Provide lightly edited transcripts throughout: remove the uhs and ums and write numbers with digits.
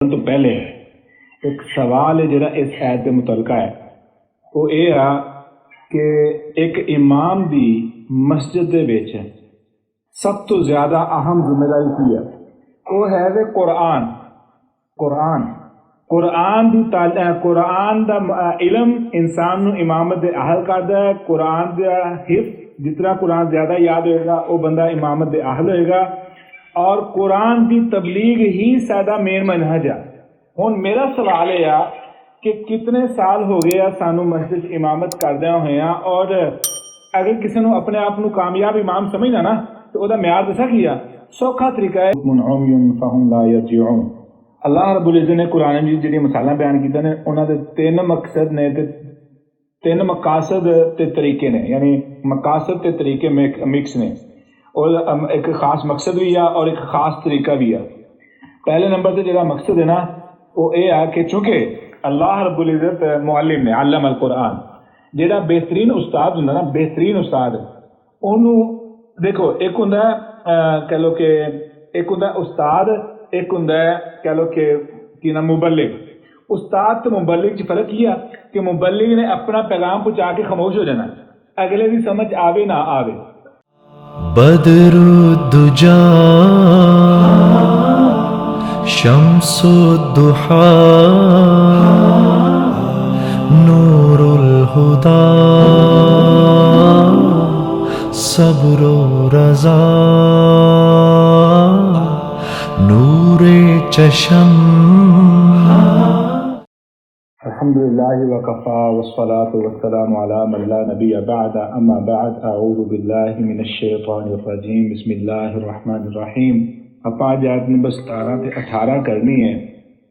تو پہلے ایک سوال ہے جڑا اس آیت کے متعلقہ ہے وہ یہ ہے کہ ایک امام دی مسجد دے وچ سب تو زیادہ اہم ذمہ داری کی ہے وہ ہے وہ قرآن دی قرآن دا علم انسان نو امامت دے اہل کردا ہے۔ قرآن دا حفظ جتنا قرآن زیادہ یاد ہوئے گا وہ بندہ امامت دے اہل ہوئے گا، اور قرآن دی تبلیغ ہی سادہ مین منہج ہے۔ ہن میرا سوال ہے کہ کتنے سال ہو گئے سانو مسجد امامت کردیا ہوئے ہیں، اور اگر کسی نو اپنے آپ نو کامیاب امام سمجھنا نا تو وہ معیار دسا کیا سوکھا طریقہ ہے فہم لا یرجعون۔ اللہ رب العزت نے قرآن مجید جڑی مثالاں بیان کیتے نے انہاں دے تین مقصد نے تے تین مقاصد تے طریقے نے، یعنی مقاصد تے طریقے مکس نے، اور ایک خاص مقصد بھی ہے اور ایک خاص طریقہ بھی ہے۔ پہلے نمبر تے جڑا مقصد ہے نا وہ یہ ہے کہ چونکہ اللہ رب العزت معلم نے علم القرآن، جڑا بہترین استاد ہوندا نا، بہترین استاد انہوں دیکھو ایک ہوندا کہہ لو کہ ایک ہوندا استاد، ایک ہوندا کہہ لو کہ نا مبلغ۔ استاد تو مبلغ چ فرق یہ ہے کہ مبلغ نے اپنا پیغام پہنچا کے خاموش ہو جانا، اگلے دی سمجھ آوے نہ آوے۔ بدر الدجا شمس الضحا نور الہدا صبر و رضا نور چشم۔ الحمدللہ وکفا والصلاة والسلام علی من لا نبی بعد، اما بعد اعوذ باللہ من الشیطان الرجیم، بسم اللہ الرحمن الرحیم۔ اپا آج آیت نمبر 17 تے 18 کرنی ہے،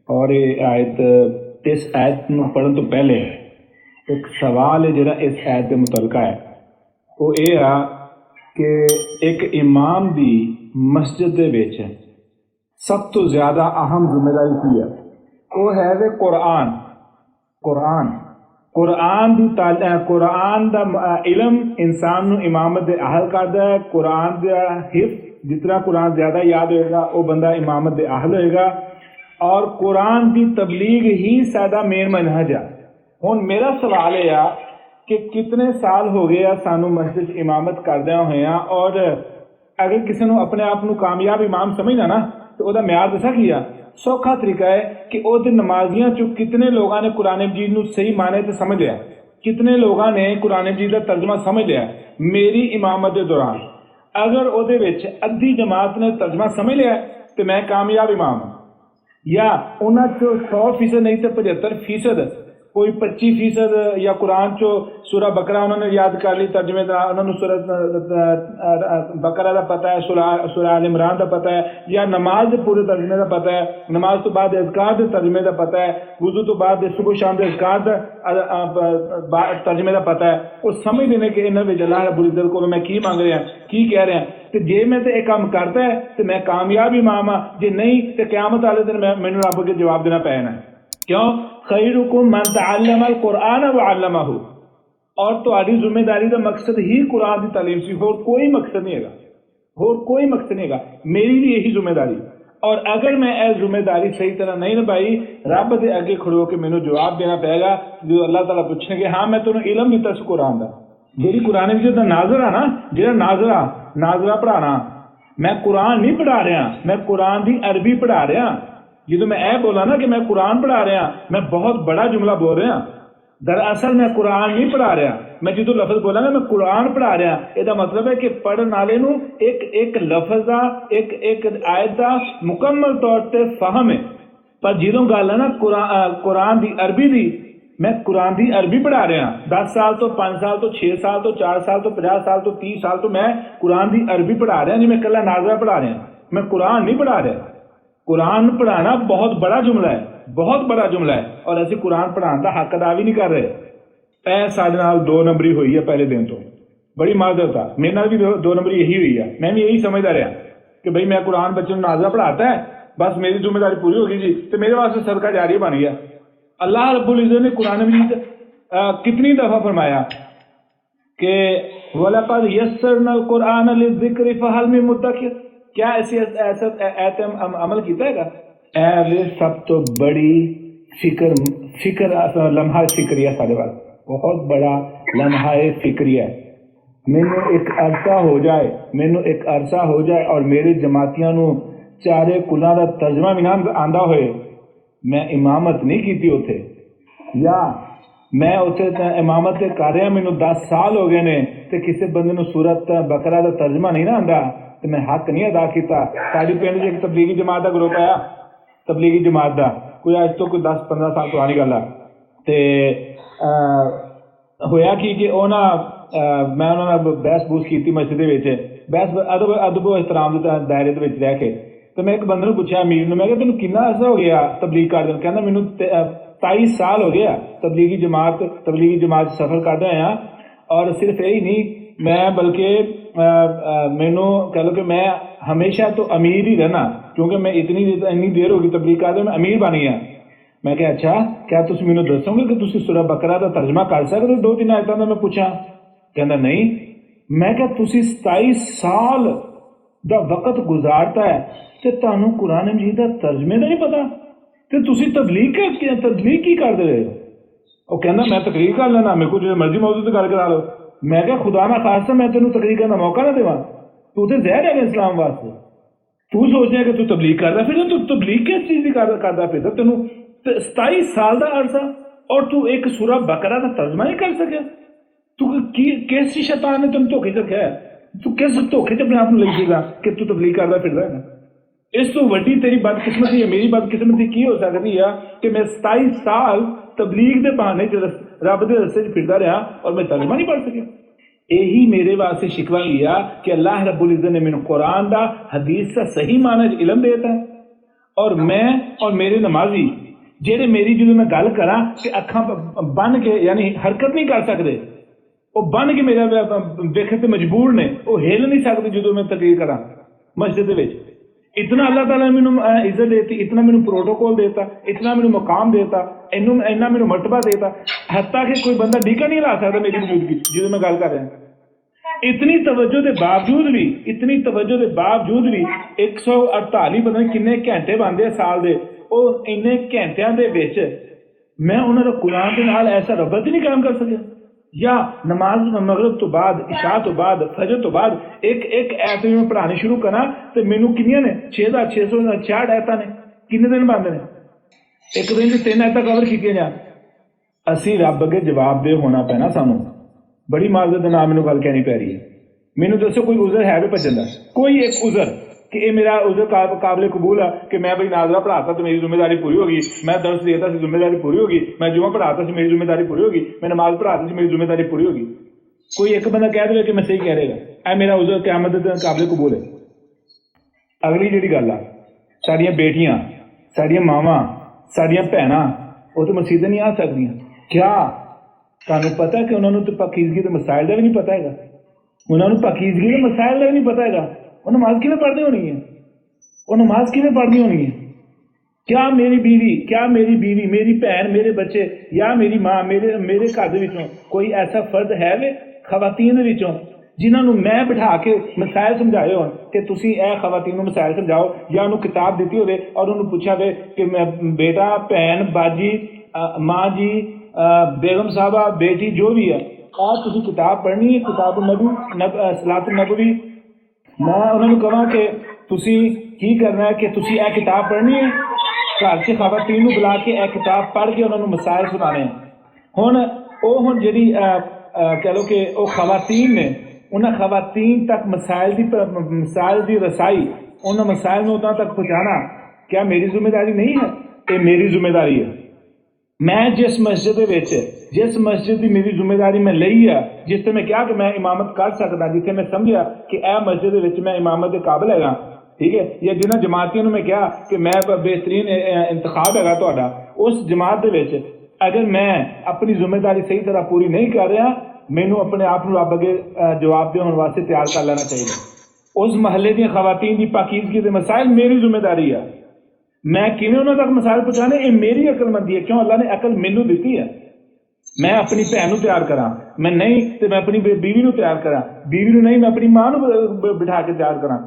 اور یہ آیت اس آیت نو پڑھن تو پہلے ایک سوال ہے جڑا اس آیت کے متعلقہ ہے وہ یہ ہے کہ ایک امام دی مسجد دے وچ سب تو زیادہ اہم ذمہ داری کی ہے وہ ہے وہ قرآن دا علم انسان نو امامت دے اہل کردا ہے۔ قرآن دا حفظ جتنا قرآن زیادہ یاد ہوئے گا وہ بندہ امامت دے اہل ہوئے گا، اور قرآن دی تبلیغ ہی سادہ مین منہج ہے۔ ہن میرا سوال ہے کہ کتنے سال ہو گئے سانو مسجد امامت کردیا ہوئے ہیں، اور اگر کسی نو اپنے آپ نو کامیاب امام سمجھنا نا تو وہ معیار دسا کیا سوکھا طریقہ ہے کہ وہ نمازیاں چو کتنے لوگاں نے قرآن مجید نو صحیح معنی تے سمجھ لیا، کتنے لوگاں نے قرآن مجید کا ترجمہ سمجھ لیا۔ میری امامت دے دوران اگر او دے وچ ادھی جماعت نے ترجمہ سمجھ لیا تو میں کامیاب امام ہوں، یا انہاں چو 100% نہیں تو 75%، کوئی 25% یا قرآن چو سورہ بقرہ انہوں نے یاد کر لی ترجمے دا، انہوں نے سورہ بقرہ دا پتہ ہے، سورہ آل عمران دا پتہ ہے، یا نماز دے پورے ترجمے دا پتہ ہے، نماز تو بعد اذکار دے ترجمے دا پتہ ہے، وضو تو بعد صبح شام دے اذکار دا ترجمے دا پتہ ہے، وہ سمجھ دینے کہ انہاں وچ اللہ رب العزت کو میں کی مانگ رہا ہوں، کی کہہ رہے ہیں۔ تو جے میں تے ایک کام کرتا ہے تو میں کامیاب امام ہاں، جے نہیں تو قیامت والے دن مینوں رب کے جواب دینا پینا ہے۔ کیوں؟ خیرکم من تعلم القرآن وعلمہ، اور تہاڈی ذمہ داری کا مقصد ہی قرآن کی تعلیم سی، اور کوئی مقصد نہیں ہے، اور کوئی مقصد نہیں ہے، میری بھی یہی ذمہ داری۔ اور اگر میں اے ذمہ داری صحیح طرح نہیں نبھائی، رب دے اگے کھڑو کے مینوں جواب دینا پائے گا، جو اللہ تعالیٰ پوچھیں گے ہاں میں تینوں علم دیتا سی قرآن دا، جیڑی قرآن وچ دا ناظر ہے نا، جہاں ناظرہ پڑھانا، میں قرآن نہیں پڑھا رہا، میں قرآن دی عربی پڑھا رہا۔ جدو میں اے بولا نا کہ میں قرآن پڑھا رہا، میں بہت بڑا جملہ بول رہا، دراصل میں قرآن نہیں پڑھا رہا۔ میں جدو لفظ بولا نا میں قرآن پڑھا رہا، یہ مطلب ہے کہ پڑھن والے نو ایک لفظ دا ایک آیت دا مکمل طور تے فہم ہے، پر جدوں گل ہے نا قرآن دی عربی دی، میں قرآن دی عربی پڑھا رہا، 10 سال تو 5 سال تو 6 سال تو 4 سال تو 50 سال تو 30 سال تو میں قرآن دی عربی پڑھا رہا، نہیں میں کلا ناظرہ پڑھا رہا، میں قرآن نہیں پڑھا رہا۔ قرآن پڑھانا بہت بڑا جملہ ہے، بہت بڑا جملہ ہے، اور ایسے قرآن پڑھانا کا حق ادا بھی نہیں کر رہے۔ اے سارے نال 2 نمبری ہوئی ہے پہلے دن تو، بڑی معذرت ہے، میرے نال بھی 2 نمبری یہی ہوئی ہے، میں بھی یہی سمجھتا رہا کہ بھئی میں قرآن بچوں کو ناظرہ پڑھاتا ہے، بس میری ذمہ داری پوری ہو گئی جی، تو میرے واسطے صدقہ جاریہ بن گیا۔ اللہ رب العزت نے قرآن مجید کتنی دفعہ فرمایا کہ وَلَقَدْ يَسَّرْنَا الْقُرْآنَ لِلذِّكْرِ فَهَلْ مِن مُدَّكِرٍ، کیا ایسے عمل کیتا ہے گا اے سب تو بڑی فکر لمحہ فکریہ سارے وال بہت بڑا لمحہ فکریہ. مینوں ایک عرصہ ہو جائے اور میرے جماعتیاں نو چارے کلاں دا ترجمہ بھی نہ آندا ہوئے, میں امامت نہیں کیتی اتھے, یا میں اتھے امامت کر رہا مینوں 10 سال ہو گئے نے تے کسی بندے نو سورت بقرہ دا ترجمہ نہیں نہ آندا تے میں حق نہیں ادا کیتا. ساڈی پنڈ ایک تبلیغی جماعت دا گروپ آیا, تبلیغی جماعت دا کوئی اج تو کوئی 10-15 سال پرانی گل ہے. تے ہویا کہ وہ نا میں انہوں نے بحث بوس کی مسجد بحث ادب و احترام کے دائرے رہ کے. تو میں ایک بندے نے پوچھا امیر نے, میں کہ تینوں کنا عرصہ ہو گیا تبلیغ کر دیں؟ کہنا مینوں 23 سال ہو گیا تبلیغی جماعت سفر کر رہے ہیں. اور صرف یہی نہیں, میں بلکہ مینوں کہہ لو کہ میں ہمیشہ تو امیر ہی رہنا, کیونکہ میں اتنی دیر ہوگی تبلیغ کر دیں میں امیر بن گیا. میں کہ اچھا کیا تسی مینوں دسو گے کہ تسی سورہ بقرہ دا ترجمہ کر سکتے ہو 2-3 آیتاں دا؟ میں پوچھا, کہنا نہیں. میں کہ تسی 27 سال دا وقت گزارتا ہے تے تانوں قرآن مجید دا ترجمے دا نہیں پتا تے تسی تبلیغ کی کر دے رہے ہو؟ وہ کہنا میں تقریر کر لینا, میرے کو جو مرضی موضوع تے گل کرا لو. میں کہ خدا نہ خاصہ میں تینوں تقریر کرنے کا موقع نہ دیواں, تو تے زہر ہے اسلام واسطے. تو سوچ رہا کہ تو تبلیغ کردا پھر, تو تبلیغ کس چیز دی کردا پھر؟ تینوں 27 سال دا عرصہ اور تو ایک سورہ بقرہ دا ترجمہ نہیں کر سکے؟ تو کس شیطان نے تینوں دھوکے رکھا ہے؟ تو کس دھوکے چ اپنے آپ لگے گا کہ تو تبلیغ کردا پھر رہا ہے؟ اس تو وڈی تیری بدقسمتی ہے, میری بدقسمتی کی ہو سکتی ہے کہ میں 27 سال تبلیغ دے بہانے رب دے رستے پھردا رہا اور میں ترجمہ نہیں پڑھ سکیا. یہی میرے واسطے شکوہ لیا کہ اللہ رب العزت نے مینوں قرآن دا حدیث کا صحیح معنی علم دیتا ہے, اور میں اور میرے نمازی جہے میری جدو میں گل کراں کہ اکھاں بن کے یعنی حرکت نہیں کر سکتے, وہ بن کے میرا ویکھن تے مجبور نے, وہ ہل نہیں سکتے جدو میں تقریر کراں مسجد وچ. اتنا اللہ تعالیٰ نے مینوں عزت دیتی, اتنا مینوں پروٹوکول دیتا, اتنا مینوں مقام دیتا, اینا مینوں مرتبہ دیتا, حتیٰ کہ کوئی بندہ ڈیکا نہیں لا سکتا میری موجودگی جدو میں گل کر رہا. اتنی توجہ دے باوجود بھی 148 پتہ نہیں کنے گھنٹے بنتے سال دے, وہ اِننے گھنٹیاں دے وچ میں انہوں نے قرآن کے نال ایسا ربط ہی نہیں قائم کر سکیا. یا نماز مغرب تو بعد, عشاء تو بعد, فجر تو بعد ایک ایت میں پڑھانی شروع کرنا تو مینوں کنیاں نے 6666 ایتاں نے, کنے دن بنتے ہیں؟ ایک دن چ 3 ایتاں کور کیتیاں جان. اسی رب اگے جواب دہ ہونا پینا سانوں. بڑی معذرت دے نال مینوں گل کہنی پی رہی ہے. مینوں دسو کوئی عذر ہے بھی بچن دا؟ کوئی ایک عذر کہ یہ میرا عذر قابل قبول ہے کہ میں بھائی ناظرہ پڑھاتا تو میری ذمہ داری پوری ہوگی, میں درس دیتا سی ذمہ داری پوری ہوگی, میں جمعہ پڑھاتا سی میری ذمہ داری پوری ہوگی, میں نماز پڑھاتا سی میری ذمہ داری پوری ہوگی. کوئی ایک بندہ کہہ دے کہ میں صحیح کہہ رہے گا اے میرا عذر قیامت دے قابل قبول ہے. اگلی جڑی گل ہے, ساڈیاں بیٹیاں, ساڈیاں ماواں, ساڈیاں بھیناں وہ تو مسجد نہیں آ سکدیاں. کیا تانوں پتہ کہ انہوں نے تو پاکیزگی کے مسائل کا بھی نہیں پتہ ہے گا؟ انہوں نے پاکیزگی کے مسائل کا بھی نہیں پتہ ہے گا. وہ نماز کیویں پڑھنی ہونی ہے؟ کیا میری بیوی, میری بہن, میرے بچے یا میری ماں, میرے گھر دے وچوں کوئی ایسا فرد ہے وے خواتین دے وچوں جنہاں نوں میں بٹھا کے مسائل سمجھائے ہون کہ تسی اے خواتین نوں مسائل سمجھاؤ, یا انہوں کتاب دیتی ہوئے اور انہوں پوچھا وے کہ بیٹا, بہن, باجی, ماں جی, بیگم صاحبہ, بیٹی جو بھی ہے, آج تسی کتاب پڑھنی ہے, کتاب النبی صلاۃ النبوی. میں انہوں نے کہا کہ تسی کی کرنا ہے کہ تسی اے کتاب پڑھنی ہے, گھر سے خواتین کو بلا کے اے کتاب پڑھ کے انہوں نے مسائل سنانے ہیں. ہن جڑی کہہ لو کہ وہ خواتین نے, انہیں خواتین تک مسائل دی رسائی, انہیں مسائل میں اتنا تک پہنچانا کیا میری ذمہ داری نہیں ہے؟ یہ میری ذمہ داری ہے. میں جس مسجد کی میری ذمہ داری میں لئی ہے, جس سے میں کیا کہ میں امامت کر سکتا, جسے میں سمجھا کہ اے مسجد میں امامت کے قابل ہے گا, ٹھیک ہے, یا جنہیں جماعتیوں نے میں کیا کہ میں بہترین انتخاب ہے گا تہاڈا, اس جماعت دے وچ اگر میں اپنی ذمہ داری صحیح طرح پوری نہیں کر رہا, مینوں اپنے آپ کو رب اگے جواب دے ہونے واسطے تیار کر لینا چاہیے. اس محلے دی خواتین دی پاکیزگی دے مسائل میری ذمہ داری ہے. میں کیویں انہاں تک مسائل پہنچانے, یہ میری عقل مندی ہے. کیوں؟ اللہ نے عقل مینوں دتی ہے. میں اپنی بہن نو تیار کراں, میں نہیں تو میں اپنی بیوی نو تیار کراں, بیوی نو نہیں میں اپنی ماں نو بٹھا کے تیار کراں.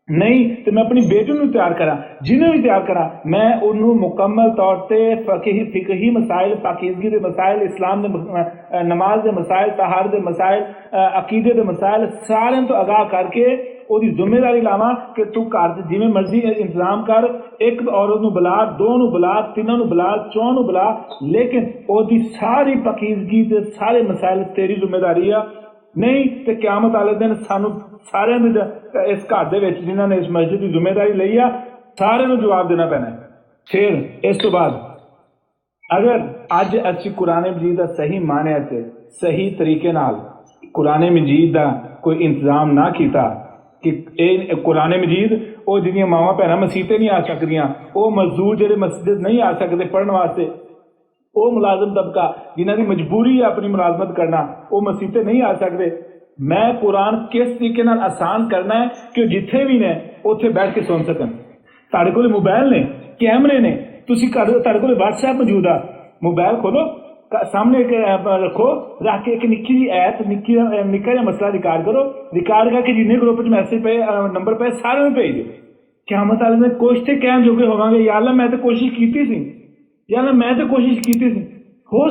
نہیں تو میں اپنی بیٹی نو تیار کرا، جنہیں بھی تیار کرا میں انہوں مکمل طور تے فقہی مسائل، پاکیزگی دے مسائل، اسلام دے نماز دے مسائل، طہارت دے مسائل، عقیدے دے مسائل سارے تو آگاہ کر کے وہ ذمہ داری لاواں کہ تو گھر جی مرضی انتظام کر، ایک عورت نو بلا، دو نو بلا، تینوں نو بلا، چون نو بلا، لیکن وہ ساری پاکیزگی دے سارے مسائل تیری ذمہ داری ہے۔ نہیں تو قیامت والے دن سانو سارے اس گھر دے وچ جنہاں نے اس مسجد کی ذمہ داری لئی ہے سارے نو جواب دینا پینا ہے۔ پھر اس تو بعد اگر اج اسی قرآن مجید دا صحیح معنی تے صحیح طریقے نال قرآن مجید دا کوئی انتظام نہ کیتا کہ قرآن مجید وہ جنیاں ماواں بہناں مسیطیں نہیں آ سکدیاں، وہ مزدور جڑے مسجد نہیں آ سکتے پڑھن واسطے، وہ ملازم طبقہ جنہاں کی مجبوری ہے اپنی ملازمت کرنا، وہ مسیطیں نہیں آ سکتے، میں قرآن کس طریقے نال آسان کرنا ہے کہ جتھے بھی نے اتنے بیٹھ کے سن سکن۔ تہاڈے کول موبائل نے، کیمرے نے، تسی تہاڈے کول واٹس ایپ موجود ہے، موبائل کھولو سامنے رکھو، رکھ کے ایک نکی جی ایپ نکا جا مسئلہ ریکارڈ کرو، ریکارڈ کر کے جن گروپ میسج پہ نمبر پہ سارے میں بھیج دو۔ قیامت والے میں کوشش تے کہن جوگے ہوواں گے یا اللہ میں تو کوشش کیتی سی، یا اللہ میں تو کوشش کیتی سی۔ ہو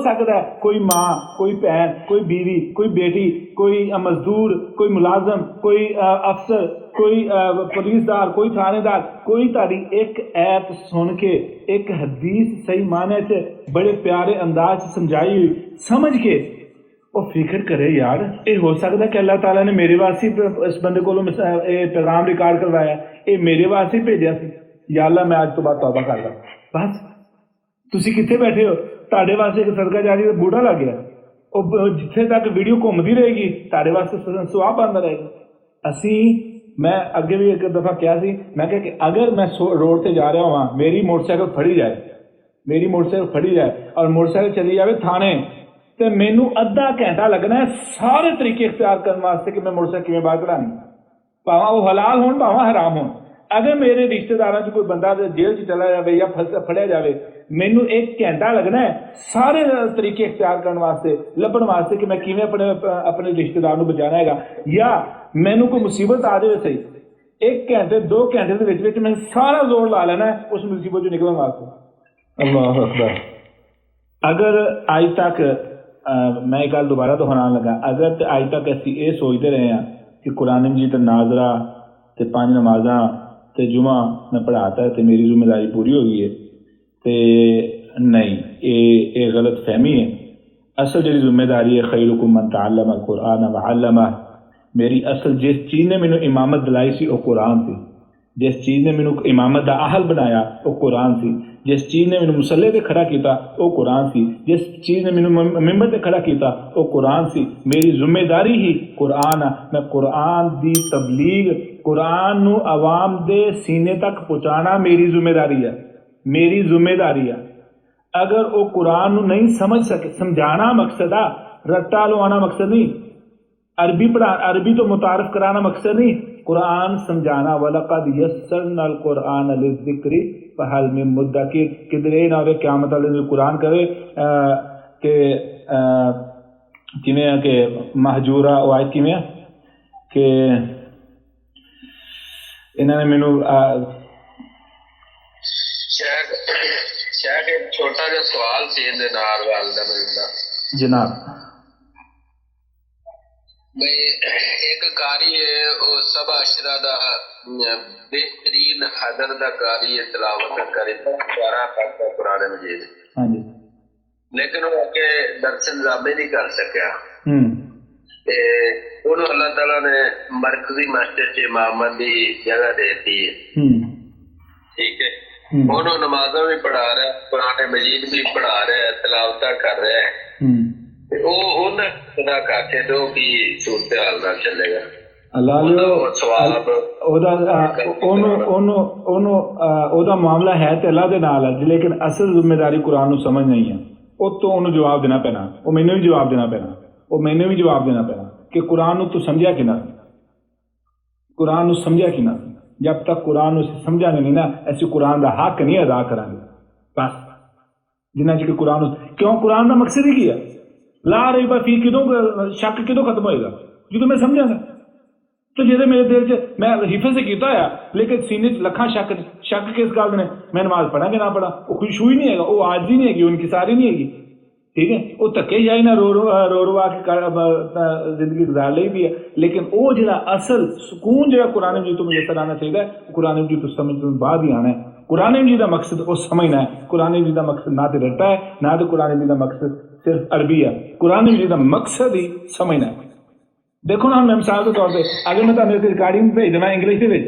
سکتا ہے کوئی ماں، کوئی بہن، کوئی بیوی، کوئی بیٹی، کوئی مزدور، کوئی ملازم، کوئی افسر، کوئی پولیس دار، کوئی تھانے دار، کوئی تاری ایک ایپ سن کے ایک حدیث صحیح معنی سے بڑے پیارے انداز سے سمجھائی ہوئی سمجھ کے وہ فکر کرے یار یہ ہو سکتا ہے کہ اللہ تعالیٰ نے میرے واسطے اس بندے کو پیغام ریکارڈ کروایا، یہ میرے واسطے بھیجا سی، یا اللہ میں آج تو بعد توبہ کر رہا۔ بس تسی کتنے بیٹھے ہو، تاڑے واسطے ایک صدقہ جاری کا بوڑھا لگ گیا، اور جتنے تک ویڈیو گھومتی رہے گی تاڑے واسطے سواب بنتا رہے گا۔ اسی میں اگے بھی ایک دفعہ کیا سی، میں کہا کہ اگر میں روڈ سے جا رہا ہوں، میری موٹر سائیکل پھڑی جائے اور موٹر سائیکل چلی جائے تھانے، تو مینوں ادھا گھنٹہ لگنا ہے سارے طریقے اختیار کرنے واسطے کہ میں موٹر سائیکل باہر کھڑانی، پاواں وہ حلال ہون پاواں حرام ہون۔ اگر میرے رشتہ داراں چ کوئی بندہ جیل چ چلا جائے یا پھڑیا جائے، مینوں ایک گھنٹہ لگنا ہے سارے طریقے اختیار کرنے واسطے، لبن واسطے کہ میں کیویں اپنے رشتہ دار نوں بچانا ہے گا، یا مینوں کوئی مصیبت آ جائے صحیح، ایک گھنٹے 2 گھنٹے دے وچ میں سارا زور لا لینا ہے اس مصیبت چ نکلن واسطے۔ اللہ اکبر۔ اگر آج تک میں ایک گل دوبارہ تو ہونا لگا، اگر آج تک اسی یہ سوچتے رہے ہیں کہ قرآن مجید ناظرہ تے 5 نمازاں تے جمعہ میں پڑھاتا ہے تے میری ذمہ داری پوری ہو گئی ہے، تے نہیں، یہ غلط فہمی ہے۔ اصل جی ذمہ داری ہے خیرکم من تعلم القرآن وعلمہ، میری اصل جس چیز نے مینوں امامت دلائی سی وہ قرآن سی، جس چیز نے مینوں امامت دا اہل بنایا وہ قرآن سی، جس چیز نے مینوں مصلے تے کھڑا کیتا وہ قرآن سی، جس چیز نے مینوں ممبر تے کھڑا کیتا وہ قرآن سی۔ میری ذمہ داری ہی قرآن ہے، میں قرآن دی تبلیغ، قرآن نو عوام دے سینے تک پہنچانا میری ذمہ داری ہے۔ اگر وہ قرآن نو نہیں سمجھ سکے، سمجھانا مقصد ہے، رٹا لوانا مقصد نہیں، عربی تو متعارف کرانا مقصد نہیں، قرآن سمجھانا۔ وَلَقَدْ يَسَّرْنَا الْقُرْآنَ لِلذِّكْرِ فَهَلْ مِن مُدَّكِرٍ، کدھر یہ نہ ہوئے قیامت والے دن قرآن کرے کہ کیویں کہ مہجورہ آیت کیویں کہ انہوں نے مینوں شاید ایک چھوٹا جا سوال سی اندے نال والدہ ملدا جناب۔ میں ایک قاری ہے وہ سب اشرا دا بہترین حضر دا قاری تلاوت کرے پیارا پڑھتا قرآن مجید، ہاں جی، لیکن وہ اگے درس نظامے نہیں کر سکیا، انہوں اللہ تعالیٰ نے مرکزی مسجد سے امامت دی جگہ دیتی ہے، ٹھیک ہے، انہوں نمازوں بھی پڑھا رہا ہے، قرآن مجید بھی پڑھا رہا ہے، تلاوت کر رہا ہے، وہ خدا کہتے تو کی صورتحال نہ چلے گا۔ اللہ معاملہ ہے تے اللہ دے نال ہے، لیکن اصل ذمہ داری قرآن نو سمجھ نہیں ہے، وہ تو انہوں جواب دینا پینا، وہ مینوں بھی جواب دینا پینا کہ قرآن نو تو سمجھا کہ نہ، قرآن نو سمجھا کہ نہ، جب تک قرآن نو سمجھا گے نہیں نا ایسی قرآن دا حق نہیں ادا کریں گے۔ بس جنہ چکر قرآن کیوں، قرآن دا مقصد ہی کیا لا ریب فیہ، کدوں شک کدوں ختم ہوئے گا جدوں میں سمجھا گا، تو جیسے میرے دل سے میں حفظ سے کیتا ہے لیکن سینے لکھاں شک کس گل نے میں نماز پڑھا کہ نہ پڑھا وہ خوشبوئی نہیں ہے گا وہ آج ہی نہیں ہے گی ان کی ساری نہیں ہے گی ٹھیک ہے وہ تھکے جائی نہ رو رو آ کے زندگی گزار لی بھی ہے لیکن وہ جڑا اصل سکون جڑا قرآن مجید تو مجھے آنا چاہیے قرآن مجید تو سمجھ تو بعد ہی آنا ہے قرآن مجید کا مقصد وہ سمجھنا ہے قرآن مجید کا مقصد نہ تو رٹا ہے نہ تو قرآن مجید کا مقصد صرف عربی ہے قرآن مجید کا مقصد ہی سمجھنا ہے دیکھو نا میں مثال کے طور پہ اگر میں تمہیں ریکارڈنگ بھیج دینا انگلش کے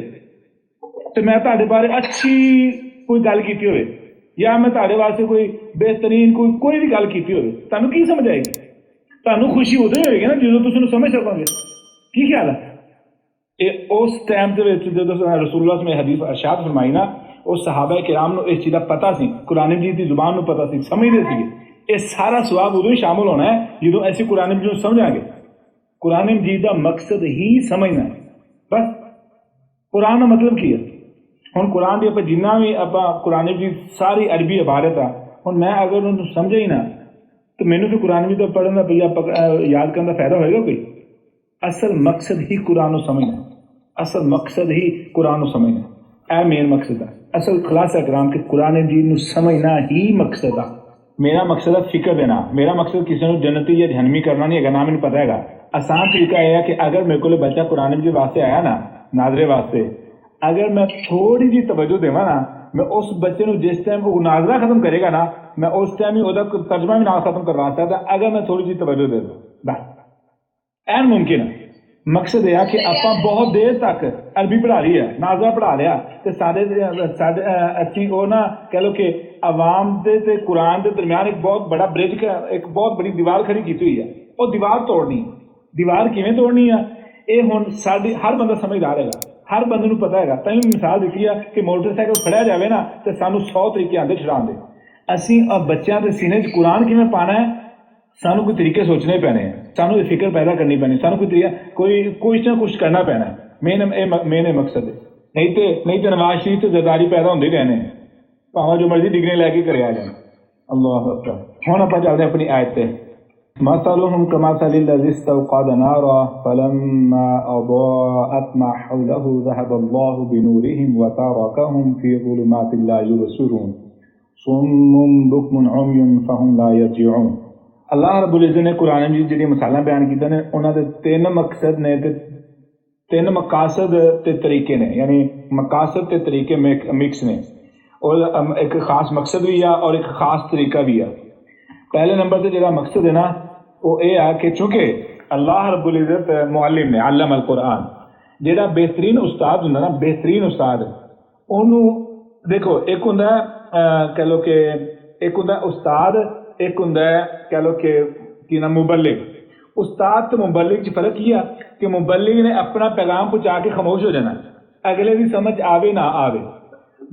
تو میں تھوڑے بارے اچھی کوئی گل کی ہوئے یا میں تھوڑے واسطے کوئی بہترین کوئی بھی گل کی ہوئے تمہیں کی سمجھ آئے گی تمہیں خوشی ادو ہی ہوئے گی نا جب تم سمجھ سکو گے کی خیال ہے اس ٹائم کے جب رسول اللہ میں حدیث ارشاد فرمائی نا اس صحابہ کرام اس چیز کا پتا سی قرآن مجید کی زبان میں پتا سی سمجھتے تھے یہ سارا سواب ادو ہی شامل ہونا ہے جدو ایسی قرآن مجید سمجھا گے قرآن مجید کا مقصد ہی سمجھنا ہے بس قرآن کا مطلب کی ہے ہوں قرآن کی جنہ بھی آپ قرآن مجید ساری عربی عبارت آ ہوں میں اگر انہوں سمجھا ہی نہ تو مینوں پھر قرآن مجید پڑھنے کا یاد کرنے کا فائدہ ہوئے گا کوئی اصل مقصد ہی قرآن کو سمجھنا اصل مقصد ہی قرآن کو سمجھنا اے مین مقصد ہے اصل خلاصہ کرام کہ قرآن مجید کو سمجھنا ہی مقصد ہے میرا مقصد ہے فکر دینا میرا مقصد کسی نے جنتی یا جہنمی کرنا نہیں ہے نہ مجھے پتہ ہے آسان طریقہ یہ ہے کہ اگر میرے کو بچہ قرآن مجید واسطے آیا نا ناظرے واسطے اگر میں تھوڑی جی توجہ دے نا میں اس بچے نو جس ٹائم وہ ناظرہ ختم کرے گا نا میں اس ٹائم ہی وہ ترجمہ بھی نہ ختم کروا سکتا اگر میں تھوڑی جی توجہ دے دوں بس این ممکن ہے مقصد یہ کہ آپ بہت دیر تک عربی پڑھا رہی ہے ناظرہ پڑھا رہا تو سارے اچھی وہ نا کہہ لو کہ عوام دے تے قرآن دے درمیان ایک بہت بڑا برج ایک بہت بڑی دیوار کھڑی کی ہوئی ہے وہ دیوار توڑنی دیوار کیویں توڑنی ہے یہ ہوں ساری ہر بندہ سمجھدار ہے ہر بندے نو پتا ہے تھی مثال دیتی ہے کہ موٹر سائیکل کھڑیا جائے نا تو سانو 100 طریقے آتے چھڑان دے اسی بچوں کے سینے چ قرآن کیویں پانا ہے سانو کوئی طریقے سوچنے پینے ہیں سانو یہ فکر پیدا کرنی پینی سانو کوئی طریقہ کچھ نہ کچھ کرنا پینا ہے مین مقصد ہے نہیں تو نواز شریف سے زرداری پیدا ہوتے رہنے ہیں پاوا جو مرضی ڈگری لے کے کرے آ جائیں اللہ اکبر ہوں آپ چلتے ہیں اپنی آیت پہ مثلهم كمثل الذي استوقد نارا فلما أضاءت ما حوله ذهب الله بنورهم وتركهم في ظلمات لا يبصرون صم بكم عمي فهم لا يرجعون اللہ رب العزت نے قرآن مجید جڑی مثالاں بیان کیتے نے انہاں دے تین مقصد نے تے تین مقاصد تے طریقے نے یعنی مقاصد تے طریقے مکس نے اور ایک خاص مقصد بھی ہے اور ایک خاص طریقہ بھی ہے پہلے نمبر تے جڑا مقصد ہے نا وہ یہ ہے کہ چونکہ اللہ رب العزت معلم نے علم القرآن جڑا بہترین استاد ہوندا نا بہترین استاد انہوں دیکھو ایک ہوندا کہہ لو کہ ایک ہوندا استاد ایک ہوندا کہہ لو کہ کی نام مبلغ استاد تو مبلغ چ فرق کیا کہ مبلغ نے اپنا پیغام پہنچا کے خاموش ہو جانا اگلے بھی سمجھ آوے نہ آوے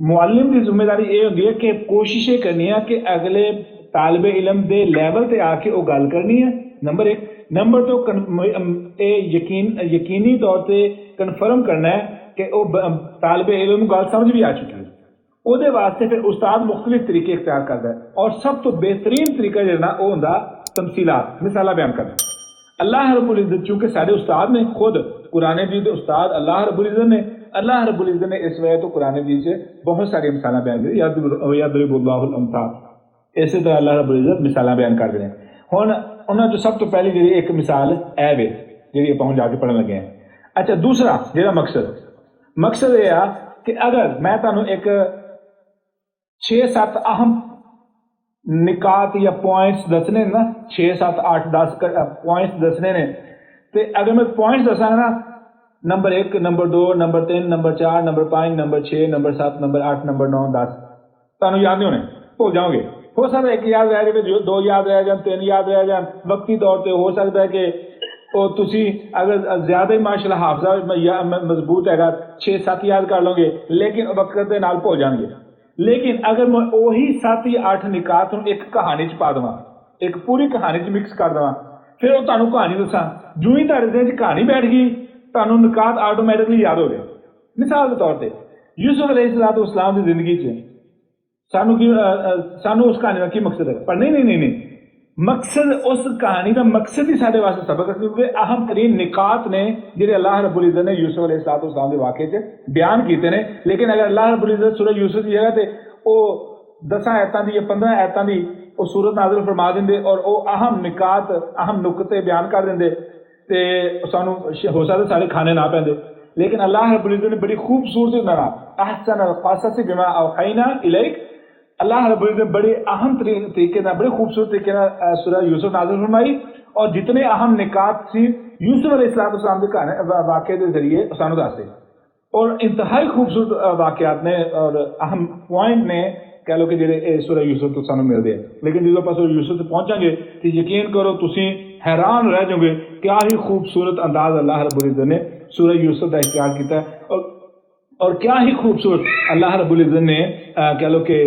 معلم کی ذمہ داری یہ ہوتی ہے کہ کوششیں کرنی ہے کہ اگلے طالب علم دے لیول تے آ کے وہ گل کرنی ہے نمبر ایک نمبر دو یقینی طور پہ کنفرم کرنا ہے کہ وہ طالب علم گل سمجھ بھی آ چکی ہے وہ واسطے پھر استاد مختلف طریقے اختیار کرتا ہے اور سب تو بہترین طریقہ جو ہے وہ ہوتا تمثیلات مثالہ بیان کرنا اللہ رب العزت چونکہ سارے استاد نے خود قرآن مجید استاد اللہ رب العزت نے اس وجہ تو قرآن مجید سے بہت ساری مثالیں بیان کی یضرب اللہ الامثال اسی طرح اللہ رب العزت مثالیں بیان کر رہے ہیں ہوں انہوں جو سب تو پہلی جی ایک مثال ہے وے جی آپ جا کے پڑھن لگے ہیں اچھا دوسرا جہاں مقصد یہ ہے کہ اگر میں تمہیں ایک 6-7 اہم نکات یا پوائنٹس دسنے نا 6 7 8 10 پوائنٹس دسنے نے تو اگر میں پوائنٹس دساں نا number 1 number 2 number 3 number 4 number 5 number 6 number 7 number 8 number 9 10 تمہیں یاد نہیں ہونے بھول جاؤ گے ہو سکتا ہے ایک یاد رہ گئے 2 یاد رہ جان 3 یاد رہ جان وقتی طور پہ ہو سکتا ہے کہ وہ تسی اگر زیادہ ہی ماشاءاللہ حافظہ مضبوط ہے گا 6-7 یاد کر لو گے لیکن وقت کے نال بھول جان گے لیکن اگر میں وہی 7 یا 8 نکات ایک کہانی چ پا دواں ایک پوری کہانی چ مکس کر دواں پھر وہ تمہیں کہانی دساں جو ہی تہاڈے دل چ کہانی بیٹھ گئی تمہیں نکات آٹومیٹکلی یاد ہو گئے مثال کے طور پہ یوسف علیہ السلام کی زندگی چ سانو اس کہانی کا کی مقصد ہے پر نہیں مقصد اس کہانی کا مقصد ہی سارے واسطے سبق ہے، کیونکہ اہم ترین نکات نے جڑے اللہ رب العزت نے یوسف علیہ السلام کے واقعے سے بیان کیتے ہیں. لیکن اگر اللہ رب العزت سورہ یوسف کی جگہ تے وہ 10 آیتاں دی یا 15 آیتاں دی وہ سورت نازل فرما دیں اور وہ اہم نکات اہم نقطے بیان کر دیں تے سانو ہو سکتا سارے کھانے نہ پیندے. لیکن اللہ رب العزت نے بڑی خوبصورتی طرح احسن القصص بما اوحینا الیک، اللہ رب العزت نے بڑے اہم طریقے سے بڑے خوبصورت طریقے سے سورہ یوسف نازل فرمائی، اور جتنے اہم نکات سی یوسف علیہ السلام کے واقعے کے ذریعے سانو دسے، اور انتہائی خوبصورت واقعات نے اور اہم پوائنٹ نے کہہ لو کہ جڑے سورہ یوسف تو سانو ملتے ہیں. لیکن جب آپ سورہ یوسف سے پہنچیں گے تو یقین کرو تسی حیران رہ جاؤ گے کیا ہی خوبصورت انداز اللہ رب العزت نے سورہ یوسف کا اختیار کیتا ہے، اور کیا ہی خوبصورت اللہ رب العزت نے کہہ لو کہ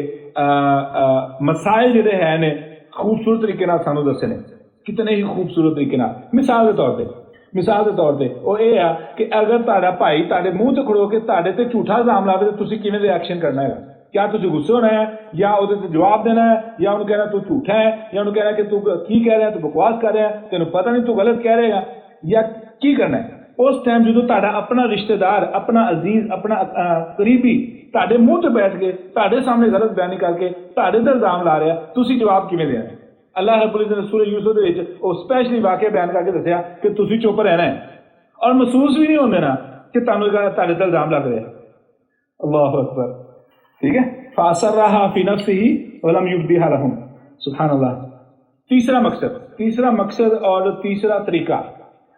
مسائل جڑے ہیں نے خوبصورت طریقے نال سانو دسے نے، کتنے ہی خوبصورت طریقے نال. مثال کے طور پہ وہ یہ ہے کہ اگر تہاڈا بھائی تہاڈے منہ تے کھڑو کے تہاڈے تے جھوٹا الزام لاوے تو تسی کیویں ریئیکشن کرنا ہے؟ کیا تجھے غصے ہونا ہے یا وہ جواب دینا ہے یا انہوں کہنا تو جھوٹا ہے یا انہوں کہنا کہ تو کی کہہ رہا ہے، تو بکواس کر رہا ہے، تینوں پتہ نہیں تو غلط کہہ رہے گا یا کی کرنا ہے؟ اس ٹائم جدو تہاڈا اپنا رشتہ دار، اپنا عزیز، اپنا قریبی تہاڈے منہ تے بیٹھ کے تہاڈے سامنے غلط بیانی کر کے تہاڈے تے الزام لا رہا ہے، تسی جواب کیویں دینا ہے؟ اللہ رب العزت نے سورہ یوسف دے وچ وہ اسپیشلی واقعہ بیان کر کے دسیا کہ تسی چپ رہنا ہے اور محسوس بھی نہیں ہوندے نا کہ تانوں تہاڈے تے الزام لگ رہے. اللہ اکبر. ٹھیک ہے. فَأَسَرَّهَا فِي نَفْسِهِ وَلَمْ يُبْدِهَا لَهُمْ. سبحان اللہ. تیسرا مقصد اور تیسرا طریقہ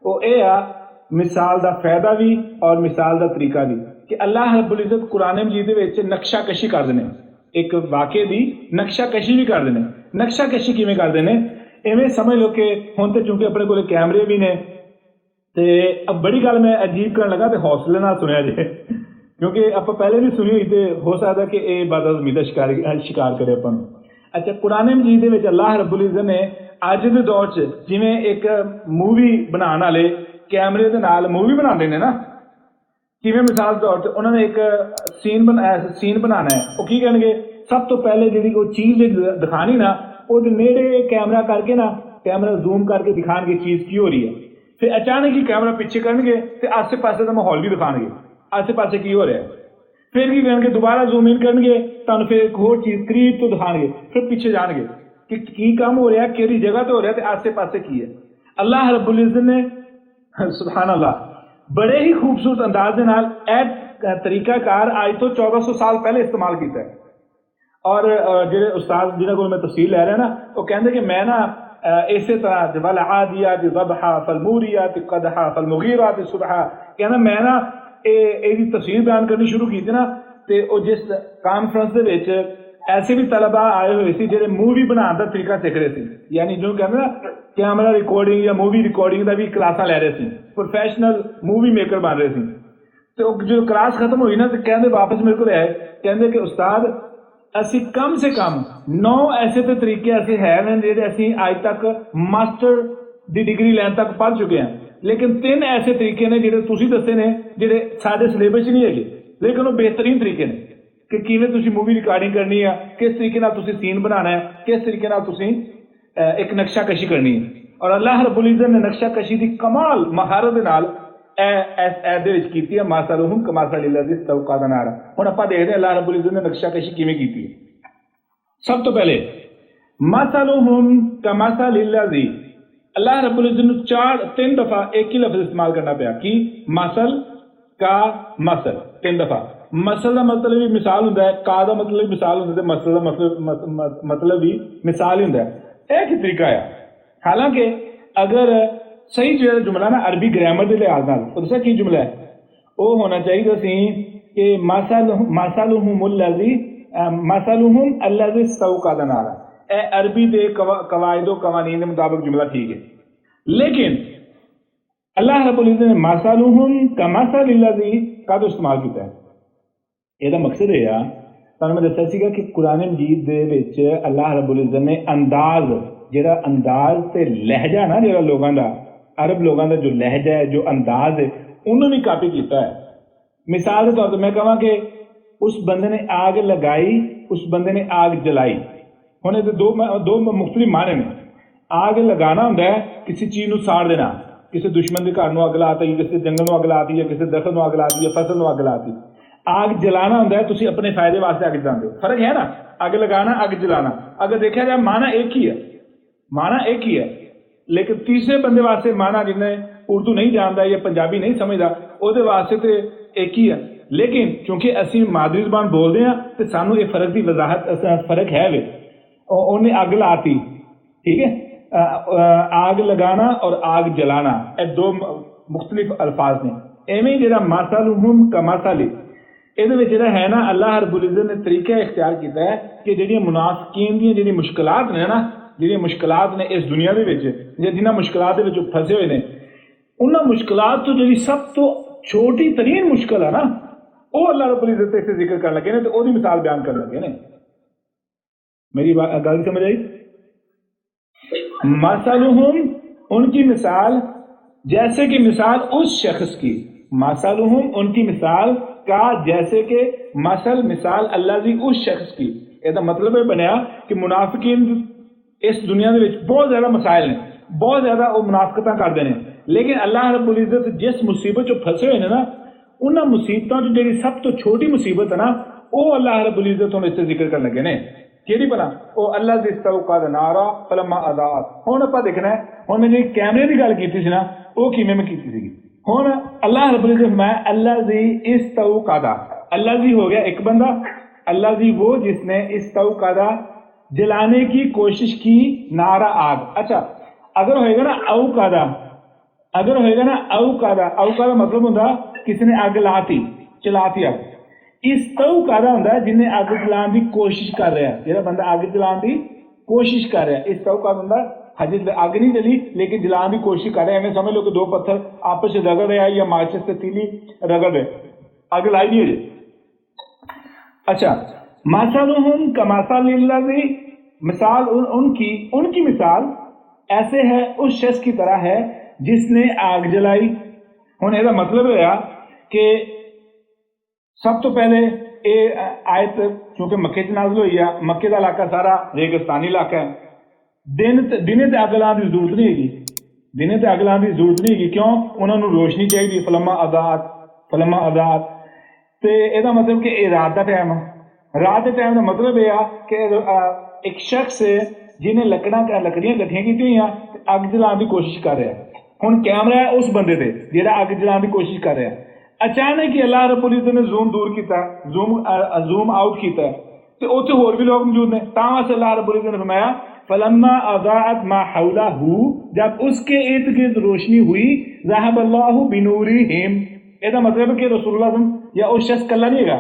وہ یہ ہے مثال دا فائدہ بھی اور مثال دا طریقہ بھی کہ اللہ رب العزت قرآن مجید وچ نقشہ کشی کر دینے، ایک واقعے دی نقشہ کشی بھی کر دینے. نقشہ کشی کیویں کر دینے؟ ایویں سمجھ لو کہ ہن تے چونکہ اپنے کول کیمرے بھی نے تے اب بڑی گل میں عجیب کرن لگا تے حوصلے نال سنیا جے کیونکہ آپ پہلے بھی سنی ہوئی تے ہو سکتا کہ یہ بدعزمی کا شکار کرے اپن. اچھا قرآن مجید وچ اللہ رب العزت نے اج دے دور چ جویں ایک مووی بنانے والے کیمرے دے نال مووی بناندے نے نا، کیویں مثال کے طور تے انہوں نے ایک سین بنانا ہے، وہ کی کہن گے سب تو پہلے جی کوئی چیز دکھانی نا وہ نیڑے کیمرہ کر کے نا کیمرہ زوم کر کے دکھان گے چیز کی ہو رہی ہے، پھر اچانک ہی کیمرہ پیچھے کرن گے تے آسے پاسے کا ماحول بھی دکھان گے آسے پاسے کی ہو رہا ہے، پھر کی کرن گے دوبارہ زوم ان کرن گے تانوں پھر ایک اور چیز قریب تو دکھان گے، پھر پیچھے جان گے کہ کی کام ہو رہا ہے کیڑی جگہ تے ہو رہا ہے تے آسے پاسے کی ہے. اللہ رب العزت نے سبحان اللہ بڑے ہی خوبصورت انداز دے نال اے طریقہ کار آج تو 1400 سال پہلے استعمال کیتا ہے. اور جڑے استاد جنہاں کو میں تفصیل لے رہا نا وہ کہندے کہ میں نا اسی طرح والعادیات ضبحا فالموریات قدحا فالمغیرات صبحا کہنا میں نا یہ تفصیل بیان کرنی شروع کی تھی نا تے او جس کانفرنس دے وچ ایسے بھی طلباء آئے ہوئے سی جڑے مووی بنانے دا طریقہ سیکھ رہے سی، یعنی جو کہندے نا کیمرہ ریکارڈنگ یا مووی ریکارڈنگ دا بھی کلاساں لے رہے سی، پروفیشنل مووی میکر بن رہے سی. تو جو کلاس ختم ہوئی نا تو کہندے واپس میرے کو آئے کہندے کہ استاد اسی کم سے کم 9 ایسے تے طریقے ایسے ہیں جڑے اسی آج تک ماسٹر دی ڈگری لین تک پڑھ چکے ہیں، لیکن 3 ایسے طریقے نے جڑے تسی دسے نے جڑے سارے سلیبس نہیں ہے لیکن وہ بہترین طریقے نے کہ کیویں تسی مووی ریکارڈنگ کرنی ہے، کس طریقے نال تسی سین بنانا ہے، کس طریقے نال تسی ایک نقشہ کشی کرنی ہے. اور اللہ رب العزت نے نقشہ کشی دی کمال مہارت دے نال دے وچ کیتی ہے ماسلہم کماسل الذی استوقد نارا. ہن اپاں دیکھدے اللہ رب العزت نے نقشہ کشی کیویں کیتی ہے. سب تو پہلے مثلہم کمثل الذی اللہ رب العزت نے 3 دفعہ ایک ہی لفظ استعمال کرنا پیا کہ مثل کا مثل 3 دفعہ. مثل کا مطلب بھی مثال ہوندا ہے، کا دا مطلب بھی مثال ہوندا ہے، مثل کا مطلب بھی مثال ہی ہوندا ہے. ایک ہی طریقہ ہے. حالانکہ اگر صحیح جو جملہ نا عربی گرامر دے لحاظ نال دوسرا کی جملہ ہے وہ ہونا چاہیے سی کہ مثلہم الذی استوقد نارا. اے عربی دے قواعد و قوانین کے مطابق جملہ ٹھیک ہے، لیکن اللہ رب العزت نے مثلہم کمثل الذی کا استعمال کیتا ہے. یہ مقصد ہے تمہیں میں دسیا سیگا کہ قرآن مجید دے وچ اللہ رب العزت نے انداز تے لہجہ نا جڑا لوگاں دا عرب لوگاں دا جو لہجہ ہے جو انداز ہے انہوں نے کاپی کیتا ہے. مثال کے طور پہ میں کہاں کہ اس بندے نے آگ لگائی، اس بندے نے آگ جلائی. ہن دو مختلف معنی نے. آگ لگانا ہوں کسی چیز نو ساڑ دینا, کسی دشمن کے گھر اگ لاتی, کسی جنگل اگ لاتی, کسی درخت اگ لاتی, یا فصل اگ لاتی. آگ جلانا ہوں تھی اپنے فائدے واسطے اگ جلاتے ہو. فرق ہے نا, اگ لگانا اگ جلانا. اگر دیکھا جائے مانا ایک ہی ہے, مانا ایک ہی ہے, لیکن تیسرے بندے واسطے مانا جنہیں اردو نہیں جانتا یا پنجابی نہیں سمجھتا وہ واسطے تو ایک ہی ہے. لیکن چونکہ اسی مادری زبان بولتے ہیں تو سانو یہ فرق کی وضاحت فرق ہے. انہیں اگ لاتی, ٹھیک ہے, آگ لگانا اور آگ جلانا یہ دو مختلف الفاظ نے. ایویں جہاں مثلہم کمثل یہ ہے نا, اللہ رب العزت نے طریقہ اختیار کیتا ہے کہ جہاں منافقین دی جہاں مشکلات نے نا, جہاں مشکلات نے اس دنیا کے جنہ مشکلات پھنسے ہوئے نے, انہاں مشکلات تو جی سب تو چھوٹی ترین مشکل ہے نا وہ اللہ رب العزت سے ذکر کرنے لگے نے تو وہی مثال بیان کرنے لگے نے. میری گل سمجھ آئی؟ مثلہم ان کی مثال جیسے کہ مثال اس شخص کی, مثلہم ان کی مثال کا جیسے کہ مثال اللہ دی اس شخص کی. یہ مطلب یہ بنیا کہ منافقین اس دنیا دے وچ بہت زیادہ مسائل نے, بہت زیادہ وہ منافقتاں کرتے ہیں, لیکن اللہ رب العزت جس مصیبت جو پھنسے ہوئے ہیں نا انہاں مصیبتوں جو جی سب تو چھوٹی مصیبت ہے نا وہ اللہ رب العزت ہوں اس سے ذکر کرنے لگے نے. کیڑی بنا وہ اللہ دی استوقد نارا فلما اضاءت. ہن اپا دیکھنا ہے, ہن میں کیمرے کی گل کیتی سی نا وہ کیویں میں کیتی سی. ہن اللہ رب العزت میں اللہ دی استوقد, اللہ دی ہو گیا ایک بندہ, اللہ دی وہ جس نے استوقد جلانے کی کوشش کی نارا آگ. اچھا اگر ہوئے گا نا اوقدا, اگر ہوئے گا نا اوقدا, اوقدا مطلب ہوتا کسی نے اگ لاتی چلاتی اگ. استوقدا ہوندا جنہیں اگ جلان دی کوشش کر رہا ہے, جہاں بندہ اگ جلان دی کوشش کر رہا ہے. استوقدا ہوندا ہجے اگ نہیں جلی لیکن جلان دی کوشش کر رہے ہیں. سمجھ لو کہ دو پتھر آپس سے رگڑ رہے ہیں یا ماچس سے تیلی رگڑ رہے, اگ لائی نہیں ہے. اچھا مثلہم کمثل الذی, مثال ان کی مثال ایسے ہے اس شخص کی طرح ہے جس نے آگ جلائی. ہن یہ مطلب ہوا کہ سب تو پہلے یہ آیت چونکہ مکے چ نازل ہوئی ہے, مکے کا علاقہ سارا ریگستانی علاقہ ہے, دنے تے اگ لان کی ضرورت نہیں ہے, دنے تے اگ لان کی ضرورت نہیں ہے. کیوں؟ انہوں نے روشنی چاہیے, فلما اضاءت. تو یہ مطلب کہ یہ رات کا ٹائم ہے. رات کے ٹائم کا مطلب یہ کہ ایک شخص جنہیں لکڑیاں کٹھیاں کی ہوئی اگ جلان کی کوشش کر رہا ہے. ہوں کیمرہ ہے اس بندے تے جہاں اگ جلان کی کوشش کر رہا ہے. اچانک ہی اللہ رب العزت نے زوم دور کیتا ہے, زوم آؤٹ کیتا ہے, تو اتنے ہور بھی لوگ موجود نے. تاں واسطے اللہ رب العزت نے فرمایا فلما اضاءت ما حولہ, جب اس کے ارد گرد روشنی ہوئی, ذهب اللہ بنورہم. یہ مطلب ہے کہ رسول اللہ صلی اللہ علیہ وسلم یا اس شخص کلا نہیں ہے,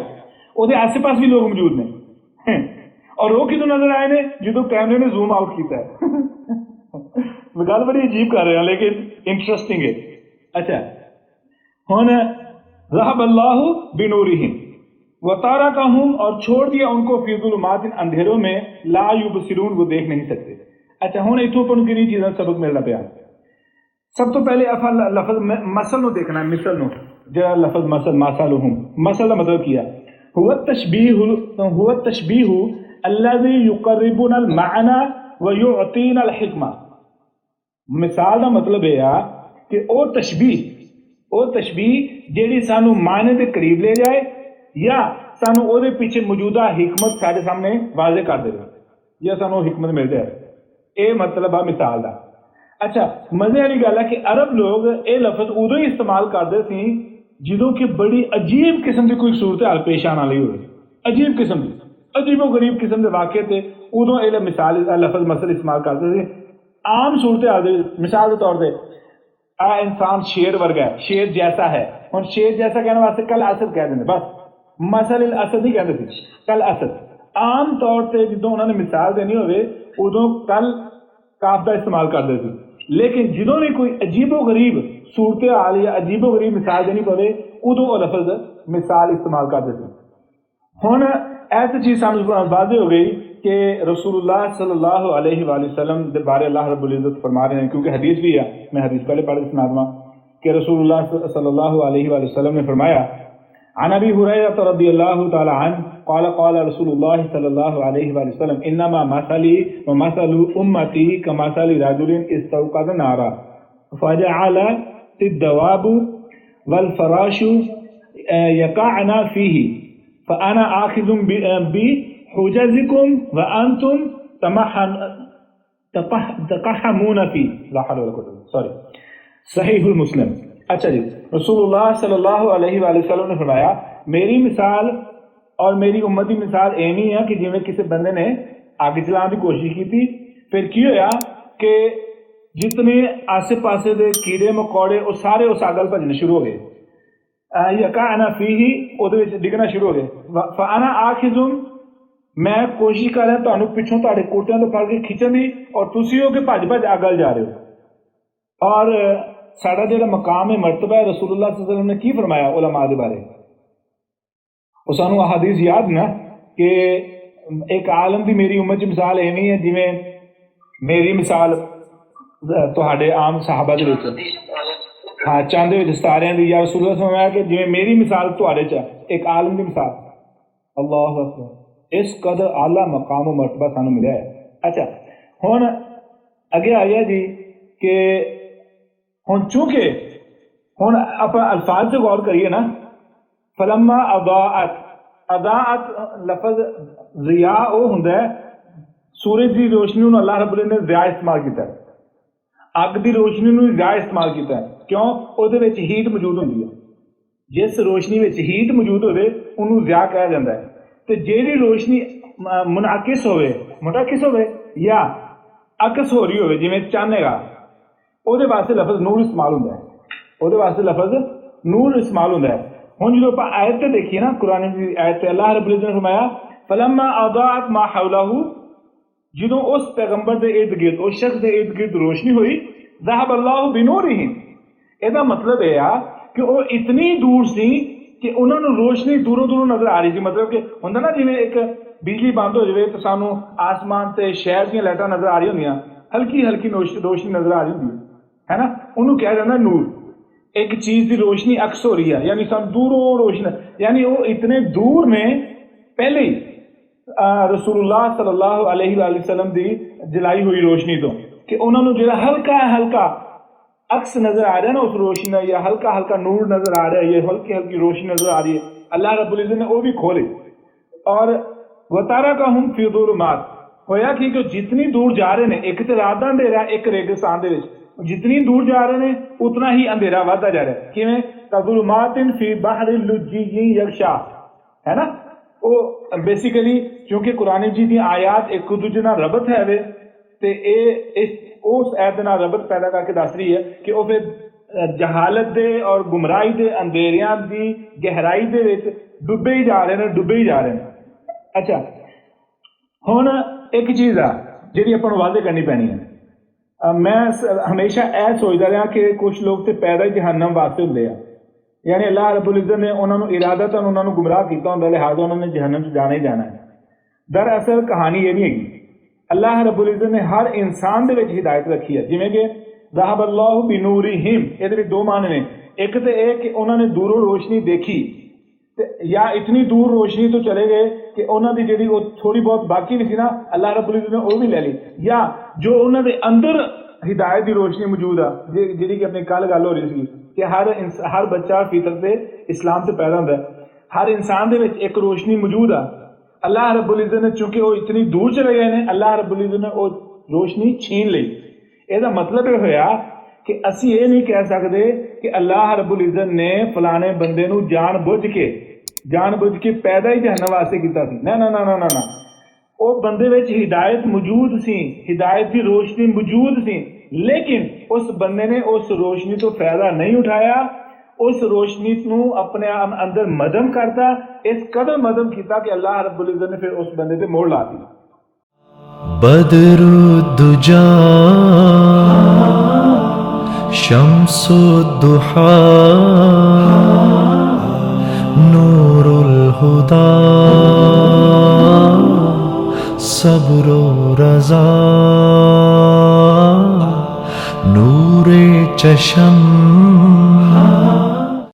وہ آس پاس بھی لوگ موجود نے. اور وہ کدوں نظر آئے نے جدو کیمرے نے زوم آؤٹ کیتا ہے. گل بڑی عجیب کر رہے ہیں لیکن انٹرسٹنگ ہے. اچھا ہن ذهب اللہ بنورہم وترکہم, اور چھوڑ دیا ان کو فی ظلمات, اندھیروں میں, لا یبصرون, وہ دیکھ نہیں سکتے. اچھا ہن اتوں پر کنی چیزاں سبق ملنا پیا. سب تو پہلے لفظ مثل نو دیکھنا ہے, مثل نو جڑا لفظ مثلہم, مثل کا مطلب کیا هو التشبیہ الذی یقربنا المعنى ویعطینا الحکمہ. مثال کا مطلب یہ ہے کہ وہ تشبیہ جیڑی سانو معنی دے قریب لے جائے یا سانو او دے پیچھے موجودہ حکمت سارے سامنے واضح کر دے یا سانو حکمت مل جائے. اے مطلب ہے مثال دا. اچھا مزے والی گل ہے کہ عرب لوگ اے لفظ ادو ہی استعمال کرتے سی جدوں کہ بڑی عجیب قسم کی کوئی صورتحال پیش آنے والی ہوئے, عجیب قسم کی, عجیب و غریب قسم کے واقعے تھے, ادو یہ مثال لفظ مثل استعمال کرتے تھے. عام صورتحال مثال کے طور پہ انسان شیر ورگا ہے, شیر جیسا ہے. ہوں شیر جیسا کہنے واسطے کل اسد کہہ دیں, بس مثل الاسد نہیں کہتے تھے, کل اسد. عام طور سے جدو انہوں نے مثال دینی ہوئے ادو کل کاف کا استعمال کرتے تھے. لیکن جدوں نے کوئی عجیب و غریب صورتحال یا عجیب و غریب مثال دینی پڑے ادو وہ لفظ مثال استعمال کرتے تھے. ہوں ایسی چیز سامنے واضح ہو گئی کہ رسول اللہ صلی اللہ علیہ وآلہ وسلم کے بارے اللہ رب العزت فرما رہے ہیں, کیونکہ حدیث بھی ہے, میں حدیث پہلے پڑھ کے سنا دوں کہ رسول اللہ صلی اللہ علیہ وآلہ وسلم نے فرمایا عن ابي هريره رضي الله تعالى عنه قال قال رسول الله صلى الله عليه وسلم انما مثلي ومثل امتي كمثل رجل استوقد نارا فجعل الدواب والفراش يقعن فيه فانا آخذ بحجزكم وانتم تقحمون فيه لا حول ولا قوة سوری صحیح المسلم. اچھا جی، رسول اللہ صلی اللہ علیہ وآلہ وسلم نے فرمایا میری مثال اور میری امت کی مثال ایویں ہے کہ جویں کسی بندے نے اگ جلان کی کوشش کی تھی، پھر کی ہویا کہ جتنے آسے پاسے دے کیڑے مکوڑے وہ سارے اس اگ ول بھجنے شروع ہو گئے، یقعن فیہ وہ ڈگنا شروع ہو گئے. فانا آخذ میں کوشش کر رہا تمہیں پچھوں تہاڈے کوٹیاں تو پھڑ کے کھچن دی اور تسی ہو کہ بھج بھج اگ ول جا رہے ہو. اور ساڈا جڑا مقام ہے مرتبہ ہے، رسول اللہ صلی اللہ علیہ وسلم نے کی فرمایا علماء دے بارے، وہ سانو احادیث یاد نا کہ ایک عالم دی میری امت کی مثال ایویں ہے جویں میری مثال تہاڈے عام صحابہ دے وچ ہاں چاندے وچ ستاریاں دی، یا رسول اللہ صلی اللہ علیہ وسلم نے فرمایا کہ جویں میری مثال تہاڈے چ ایک عالم دی مثال. اللہ اکبر، اس قدر اعلیٰ مقام و مرتبہ سانو ملیا ہے. اچھا ہن اگے آیا جی کہ ہن چونکہ ہن آپ الفاظ سے غور کریے نا، فلما اضاءت لفظ ضیاء وہ ہوندا ہے سورج دی روشنی نو اللہ رب العزت نے ضیاء استعمال کیتا ہے، اگ دی روشنی نو ضیاء استعمال کیتا ہے. کیوں؟ او دے وچ ہیٹ موجود ہوندی ہے، جس روشنی وچ ہیٹ موجود ہوے اونوں ضیاء کہا جاندا ہے. تے جیڑی روشنی منعکس ہوے یا عکس ہو رہی ہوے جویں چانے گا وہ واسطے لفظ نور استعمال ہوتا ہے، وہ واسطے لفظ نور استعمال ہوتا ہے. ہوں جب آپ آیت دیکھیے نا قرآن کی آیت اللہ رب العزت نے فرمایا فلما اضاءت ما حولہ، جدوں اس پیغمبر دے ارد گرد اس شخص دے ارد گرد روشنی ہوئی ذہب اللہ بنورہم، یہ مطلب ہے کہ وہ اتنی دور سی کہ انہوں نے روشنی دوروں دوروں نظر آ رہی تھی. مطلب کہ ہوتا نا جی ایک بجلی بند ہو جائے تو سانو آسمان تے شہر دیا لائٹاں نظر آ رہی ہوں، ہلکی ہلکی روشنی نظر آ رہی ہوں ہے نا، انہوں کہا جاتا نور. ایک چیز دی روشنی عکس ہو رہی ہے یعنی سان دوروں روشنی، یعنی وہ اتنے دور میں پہلے ہی رسول اللہ صلی اللہ علیہ وآلہ وسلم دی جلائی ہوئی روشنی تو کہ انہوں نے جو ہلکا ہلکا عکس نظر آ رہا ہے نا اس روشنی، یا ہلکا ہلکا نور نظر آ رہا ہے، یہ ہلکی ہلکی روشنی نظر آ رہی ہے، اللہ رب العزت نے وہ بھی کھولے. اور وَتَرَكَهُمْ فِي ظُلُمَاتٍ، ہویا کہ جتنی دور جا رہے ہیں، ایک تو رات کا اندھیرا ایک ریگستان دے وچ، جتنی دور جا رہے ہیں اتنا ہی اندھیرا ودا جا رہا ہے. کیویں؟ کَظُلُمَاتٍ فِي بَحْرٍ لُجِّيٍّ يَغْشَىٰ، ہے نا. وہ بیسیکلی چونکہ قرآن مجید دی آیات ایک دوجے نال ربط ہے وے تے اس ایت نال ربط پیدا کر کے دس رہی ہے کہ وہ پھر جہالت دے اور گمراہی دے اندھیریاں دی گہرائی دے وچ ڈبے ہی جا رہے ہیں. اچھا ہن ایک چیز ہے جہی اپن واضح کرنی پینی ہے. میں ہمیشہ سوچتا رہا کہ کچھ لوگ تے پیدا ہی جہنم واسطے ہوندے ہیں، یعنی اللہ رب العزت نے انہوں نے ارادتاً انہوں نے گمراہ کیتا ہوندا، لہٰذا انہوں نے جہنم سے جانا ہی جانا ہے. دراصل کہانی یہ نہیں ہے، اللہ رب العزت نے ہر انسان دے وچ ہدایت رکھی ہے. جویں کہ ذہب اللہ بنورہم، یہ دو معنی نے، ایک تو یہ کہ انہوں نے دوروں روشنی دیکھی یا اتنی دور روشنی تو چلے گئے کہ انہوں نے جی وہ تھوڑی بہت باقی نہیں سی نا اللہ رب العزت نے وہ بھی لے لی، یا جو انہوں نے اندر ہدایت کی روشنی موجود ہے جی کہ اپنی کل گل ہو رہی سی کہ ہر بچہ فطرت سے اسلام سے پیدا ہوتا ہے، ہر انسان دے وچ ایک روشنی موجود ہے. اللہ رب العزت نے چونکہ وہ اتنی دور چلے گئے ہیں، اللہ رب العزت نے وہ روشنی چھین لی. یہ مطلب یہ ہوا کہ اسی یہ نہیں کہہ سکتے کہ اللہ رب العزت نے فلانے بندے نو جان بوجھ کے پیدا ہی جہنم واسطے کیتا سی. نہ وہ بندے وچ ہدایت موجود سی، ہدایت کی روشنی موجود سی، لیکن اس بندے نے اس روشنی تو فائدہ نہیں اٹھایا، اس روشنی نو اپنے اندر مدم کرتا، اس قدر مدم کیتا کہ اللہ رب العزت نے پھر اس بندے پہ موڑ لا دی. بدر الدجا شمس الضحا نور الہدا صبر و رضا نور چشم